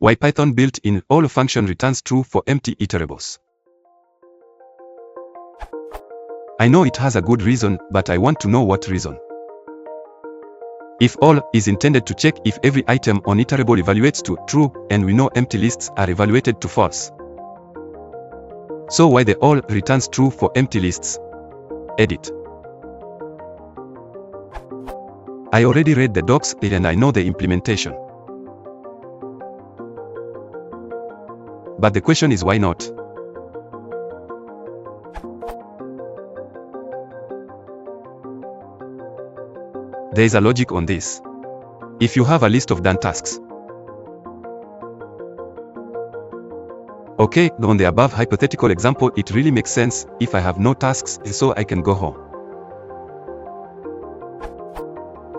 Why Python built-in all function returns true for empty iterables. I know it has a good reason, but I want to know what reason. If all is intended to check if every item on iterable evaluates to true, and we know empty lists are evaluated to false. So why the all returns true for empty lists? Edit. I already read the docs and I know the implementation. But the question is why not? There is a logic on this. If you have a list of done tasks. Okay, on the above hypothetical example, it really makes sense if I have no tasks, so I can go home.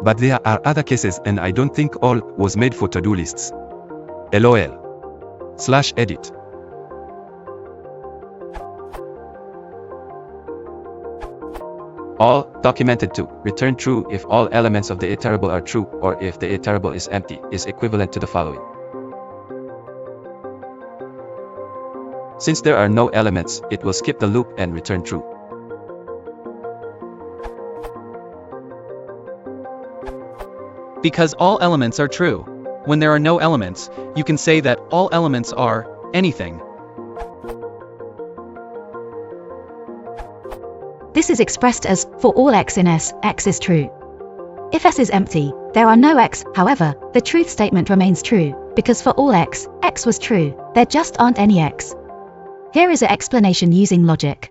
But there are other cases and I don't think all was made for to-do lists. LOL/edit. All documented to return true if all elements of the iterable are true, or if the iterable is empty, is equivalent to the following. Since there are no elements, it will skip the loop and return true. Because all elements are true. When there are no elements, you can say that all elements are anything. This is expressed as, for all x in S, x is true. If S is empty, there are no x, however, the truth statement remains true, because for all x, x was true, there just aren't any x. Here is an explanation using logic.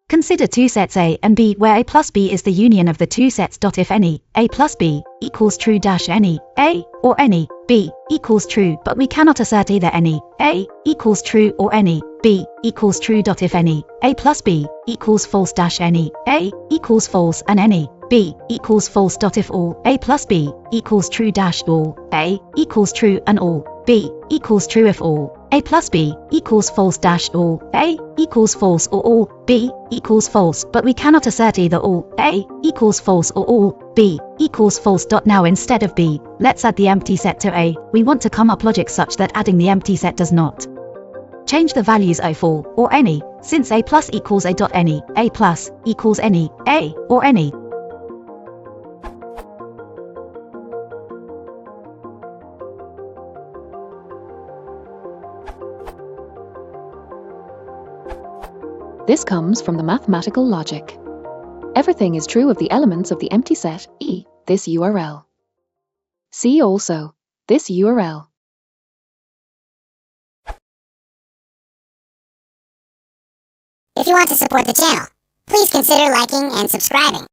Consider two sets A and B where A plus B is the union of the two sets. If any A plus B equals true dash any A or any B equals true, but we cannot assert either any A equals true or any B equals true. If any A plus B equals false dash any A equals false and any B equals false. If all A plus B equals true dash all A equals true and all B equals true. If all A plus B equals false dash all A equals false or all B equals false, but we cannot assert either all A equals false or all B equals false. Now instead of B, let's add the empty set to A. We want to come up logic such that adding the empty set does not change the values of all or any, since A plus equals A dot any, A plus equals any A or any. This comes from the mathematical logic. Everything is true of the elements of the empty set E, this URL. See also this URL. If you want to support the channel, please consider liking and subscribing.